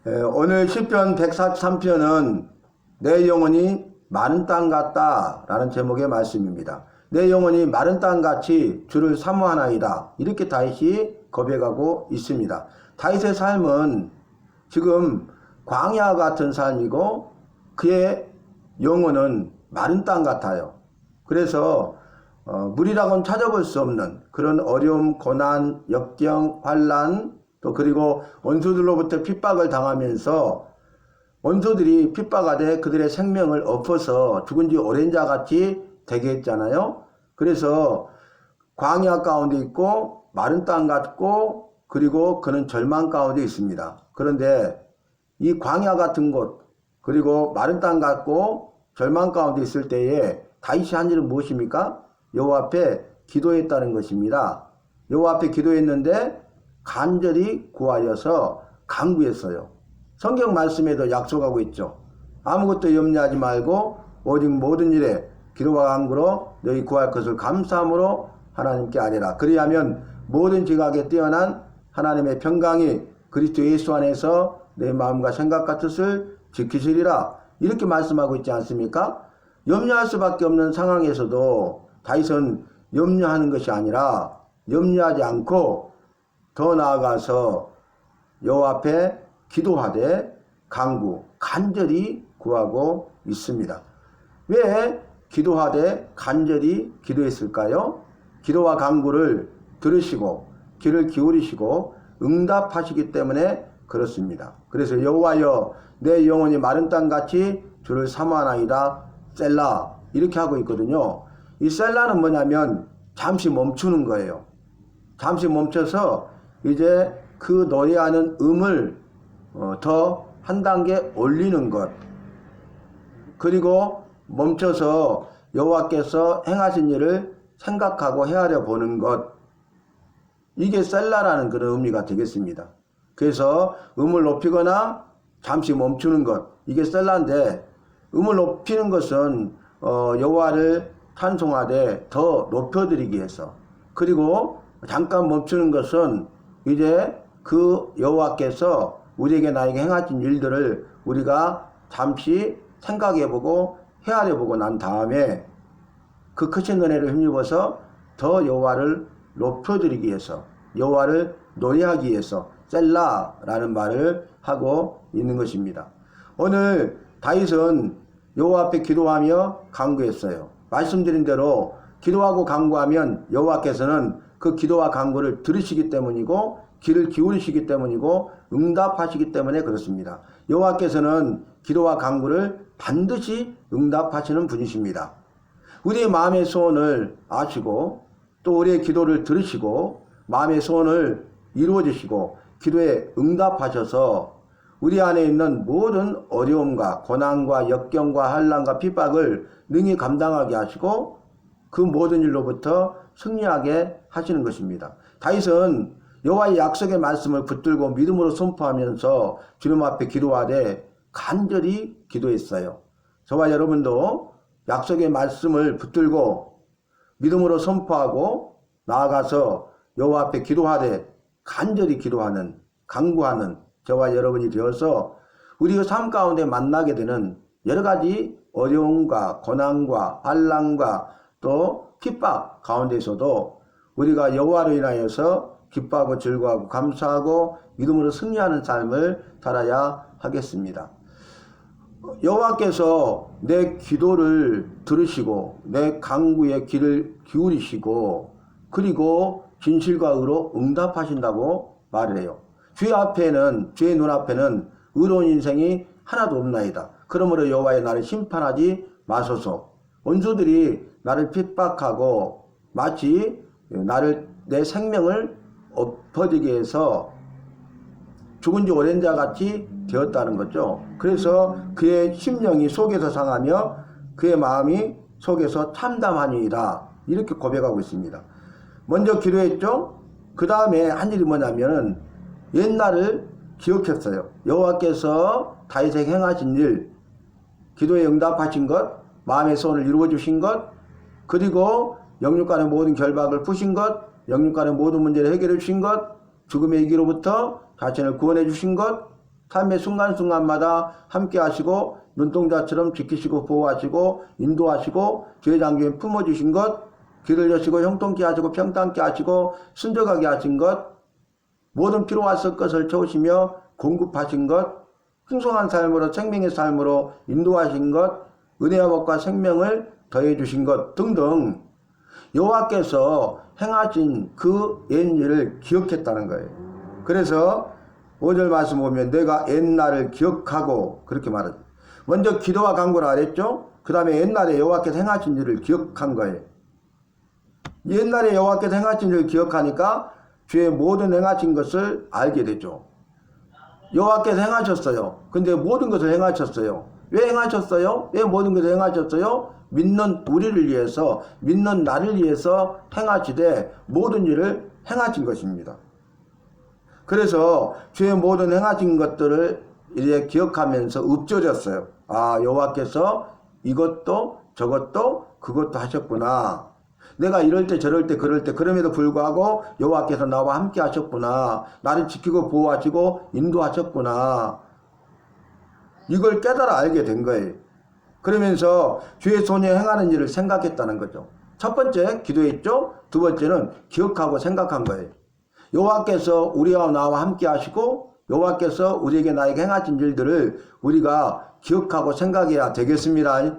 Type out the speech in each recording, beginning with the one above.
오늘 시편 143편은 내 영혼이 마른 땅 같다 라는 제목의 말씀입니다. 내 영혼이 마른 땅같이 주를 사모하나이다, 이렇게 다윗이 고백하고 있습니다. 다윗의 삶은 지금 광야 같은 삶이고 그의 영혼은 마른 땅 같아요. 그래서 물이라고는 찾아볼 수 없는 그런 어려움, 고난, 역경, 환난, 또 그리고 원수들로부터 핍박을 당하면서 원수들이 핍박하되 그들의 생명을 엎어서 죽은 지 오랜 자같이 되게 했잖아요. 그래서 광야 가운데 있고 마른 땅 같고 그리고 그는 절망 가운데 있습니다. 그런데 이 광야 같은 곳 그리고 마른 땅 같고 절망 가운데 있을 때에 다윗이 한 일은 무엇입니까? 여호와 앞에 기도했다는 것입니다. 여호와 앞에 기도했는데 간절히 구하여서 간구했어요. 성경 말씀에도 약속하고 있죠. 아무것도 염려하지 말고 오직 모든 일에 기도와 간구로 너희 구할 것을 감사함으로 하나님께 아뢰라. 그리하면 모든 지각에 뛰어난 하나님의 평강이 그리스도 예수 안에서 내 마음과 생각과 뜻을 지키시리라. 이렇게 말씀하고 있지 않습니까? 염려할 수밖에 없는 상황에서도 다윗은 염려하는 것이 아니라 염려하지 않고 더 나아가서 여호와 앞에 기도하되 간절히 구하고 있습니다. 왜 기도하되 간절히 기도했을까요? 기도와 간구를 들으시고 귀를 기울이시고 응답하시기 때문에 그렇습니다. 그래서 여호와여 내 영혼이 마른 땅같이 주를 사모하나이다 셀라, 이렇게 하고 있거든요. 이 셀라는 뭐냐면 잠시 멈추는 거예요. 잠시 멈춰서 이제 그 노래하는 음을 더 한 단계 올리는 것, 그리고 멈춰서 여호와께서 행하신 일을 생각하고 헤아려 보는 것, 이게 셀라라는 그런 의미가 되겠습니다. 그래서 음을 높이거나 잠시 멈추는 것, 이게 셀라인데, 음을 높이는 것은 여호와를 찬송하되 더 높여드리기 위해서, 그리고 잠깐 멈추는 것은 이제 그 여호와께서 우리에게 나에게 행하신 일들을 우리가 잠시 생각해보고 헤아려보고 난 다음에 그 크신 은혜를 힘입어서 더 여호와를 높여드리기 위해서, 여호와를 노래하기 위해서 셀라라는 말을 하고 있는 것입니다. 오늘 다윗은 여호와 앞에 기도하며 간구했어요. 말씀드린 대로 기도하고 간구하면 여호와께서는 그 기도와 간구를 들으시기 때문이고 귀를 기울이시기 때문이고 응답하시기 때문에 그렇습니다. 여호와께서는 기도와 간구를 반드시 응답하시는 분이십니다. 우리의 마음의 소원을 아시고 또 우리의 기도를 들으시고 마음의 소원을 이루어 주시고 기도에 응답하셔서 우리 안에 있는 모든 어려움과 고난과 역경과 환난과 핍박을 능히 감당하게 하시고 그 모든 일로부터 승리하게 하시는 것입니다. 다윗은 여호와의 약속의 말씀을 붙들고 믿음으로 선포하면서 주님 앞에 기도하되 간절히 기도했어요. 저와 여러분도 약속의 말씀을 붙들고 믿음으로 선포하고 나아가서 여호와 앞에 기도하되 간절히 기도하는, 간구하는 저와 여러분이 되어서 우리의 삶 가운데 만나게 되는 여러 가지 어려움과 고난과 환난과 또 핍박 가운데서도 우리가 여호와로 인하여서 기뻐하고 즐거워하고 감사하고 믿음으로 승리하는 삶을 살아야 하겠습니다. 여호와께서 내 기도를 들으시고 내 간구에 귀를 기울이시고 그리고 진실과 의로 응답하신다고 말을 해요. 주의 앞에는, 주의 눈앞에는 의로운 인생이 하나도 없나이다. 그러므로 여호와의 나를 심판하지 마소서. 원수들이 나를 핍박하고 마치 내 생명을 엎어지게 해서 죽은 지 오랜 자같이 되었다는 거죠. 그래서 그의 심령이 속에서 상하며 그의 마음이 속에서 참담하니이다, 이렇게 고백하고 있습니다. 먼저 기도했죠. 그 다음에 한 일이 뭐냐면은 옛날을 기억했어요. 여호와께서 다윗에게 행하신 일, 기도에 응답하신 것, 마음의 소원을 이루어 주신 것, 그리고 영육간의 모든 결박을 푸신 것, 영육간의 모든 문제를 해결해 주신 것, 죽음의 이기로부터 자신을 구원해 주신 것, 삶의 순간순간마다 함께 하시고 눈동자처럼 지키시고 보호하시고 인도하시고 죄 장기에 품어주신 것, 길을 여시고 형통케 하시고 평탄케 하시고 순적하게 하신 것, 모든 필요와 쓸 것을 채우시며 공급하신 것, 풍성한 삶으로 생명의 삶으로 인도하신 것, 은혜와 복과 생명을 더해 주신 것 등등 여호와께서 행하신 그 옛일을 기억했다는 거예요. 그래서 5절 말씀 보면 내가 옛날을 기억하고 그렇게 말하죠. 먼저 기도와 간구를 하랬죠. 그 다음에 옛날에 여호와께서 행하신 일을 기억한 거예요. 옛날에 여호와께서 행하신 일을 기억하니까 주의 모든 행하신 것을 알게 되죠. 여호와께서 행하셨어요. 근데 모든 것을 행하셨어요. 왜 행하셨어요? 왜 모든 것을 행하셨어요? 믿는 우리를 위해서, 믿는 나를 위해서 행하시되 모든 일을 행하신 것입니다. 그래서 주의 모든 행하신 것들을 이제 기억하면서 읊조렸어요. 아, 여호와께서 이것도 저것도 그것도 하셨구나. 내가 이럴 때 저럴 때 그럴 때 그럼에도 불구하고 여호와께서 나와 함께 하셨구나. 나를 지키고 보호하시고 인도하셨구나. 이걸 깨달아 알게 된 거예요. 그러면서 주의 손에 행하는 일을 생각했다는 거죠. 첫 번째 기도했죠. 두 번째는 기억하고 생각한 거예요. 여호와께서 우리와 나와 함께 하시고 여호와께서 우리에게 나에게 행하신 일들을 우리가 기억하고 생각해야 되겠습니다.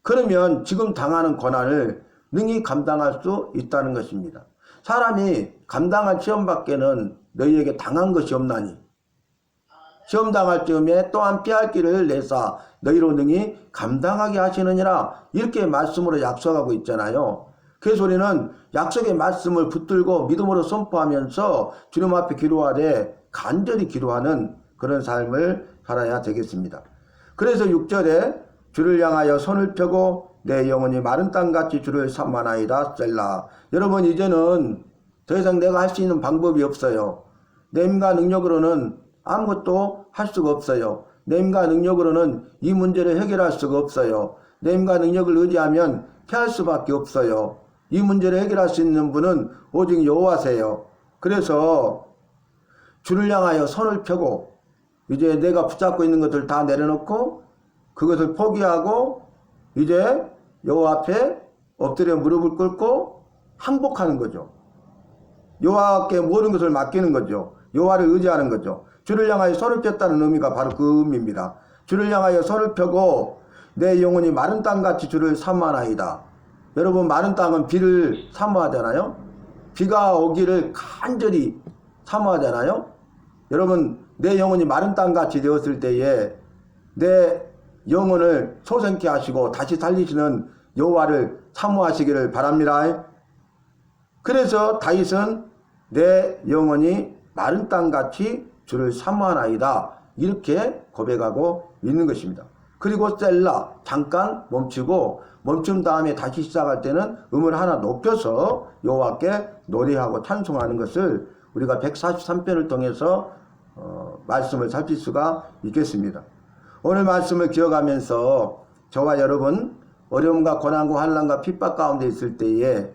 그러면 지금 당하는 고난을 능히 감당할 수 있다는 것입니다. 사람이 감당할 시험밖에는 너희에게 당한 것이 없나니 시험 당할 즈음에 또한 피할 길을 내사 너희로 능히 감당하게 하시느니라 이렇게 말씀으로 약속하고 있잖아요. 그래서 우리는 약속의 말씀을 붙들고 믿음으로 선포하면서 주님 앞에 기도하되 간절히 기도하는 그런 삶을 살아야 되겠습니다. 그래서 6절에 주를 향하여 손을 펴고 내 영혼이 마른 땅같이 주를 삼만하이다 셀라. 여러분 이제는 더 이상 내가 할 수 있는 방법이 없어요. 내 힘과 능력으로는 아무것도 할 수가 없어요. 내 힘과 능력으로는 이 문제를 해결할 수가 없어요. 내 힘과 능력을 의지하면 피할 수밖에 없어요. 이 문제를 해결할 수 있는 분은 오직 여호와세요. 그래서 주를 향하여 손을 펴고 이제 내가 붙잡고 있는 것들 다 내려놓고 그것을 포기하고 이제 여호와 앞에 엎드려 무릎을 꿇고 항복하는 거죠. 여호와께 모든 것을 맡기는 거죠. 여호와를 의지하는 거죠. 주를 향하여 손을 폈다는 의미가 바로 그 의미입니다. 주를 향하여 손을 펴고 내 영혼이 마른 땅같이 주를 사모하나이다. 여러분 마른 땅은 비를 사모하잖아요. 비가 오기를 간절히 사모하잖아요. 여러분 내 영혼이 마른 땅같이 되었을 때에 내 영혼을 소생케 하시고 다시 살리시는 여호와를 사모하시기를 바랍니다. 그래서 다윗은 내 영혼이 마른 땅같이 주를 사모하나이다 이렇게 고백하고 있는 것입니다. 그리고 셀라 잠깐 멈추고 멈춘 다음에 다시 시작할 때는 음을 하나 높여서 여호와께 노래하고 찬송하는 것을 우리가 143편을 통해서 말씀을 살필 수가 있겠습니다. 오늘 말씀을 기억하면서 저와 여러분 어려움과 고난과 환난과 핍박 가운데 있을 때에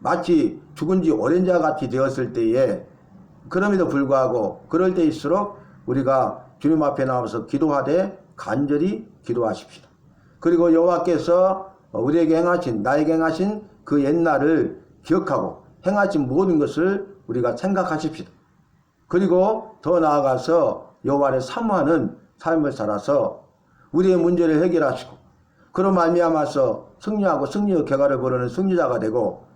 마치 죽은 지 오랜 자 같이 되었을 때에 그럼에도 불구하고 그럴 때일수록 우리가 주님 앞에 나와서 기도하되 간절히 기도하십시다. 그리고 여호와께서 우리에게 행하신 나에게 행하신 그 옛날을 기억하고 행하신 모든 것을 우리가 생각하십시다. 그리고 더 나아가서 여호와를 사모하는 삶을 살아서 우리의 문제를 해결하시고 그로 말미암아서 승리하고 승리의 결과를 보르는 승리자가 되고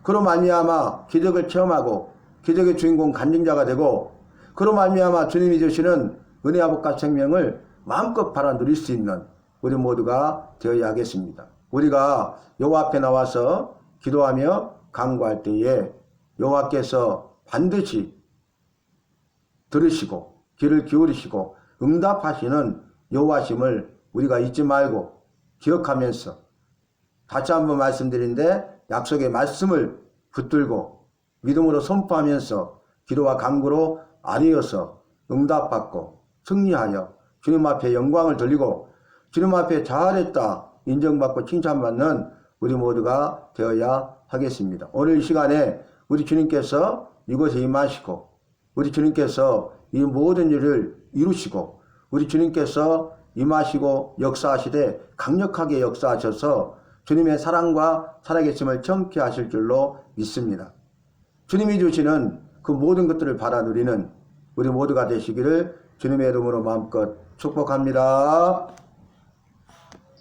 그로 말미암아 기적을 체험하고 기적의 주인공 간증자가 되고 그로 말미암아 주님이 주시는 은혜와 복과 생명을 마음껏 바라 누릴 수 있는 우리 모두가 되어야 하겠습니다. 우리가 여호와 앞에 나와서 기도하며 간구할 때에 여호와께서 반드시 들으시고 귀를 기울이시고 응답하시는 여호와심을 우리가 잊지 말고 기억하면서 다시 한번 말씀드린데 약속의 말씀을 붙들고 믿음으로 선포하면서 기도와 간구로 아뢰어서 응답받고 승리하여 주님 앞에 영광을 돌리고 주님 앞에 잘했다 인정받고 칭찬받는 우리 모두가 되어야 하겠습니다. 오늘 이 시간에 우리 주님께서 이곳에 임하시고 우리 주님께서 이 모든 일을 이루시고 우리 주님께서 임하시고 역사하시되 강력하게 역사하셔서 주님의 사랑과 살아계심을 정케 하실 줄로 믿습니다. 주님이 주시는 그 모든 것들을 받아 누리는 우리 모두가 되시기를 주님의 이름으로 마음껏 축복합니다.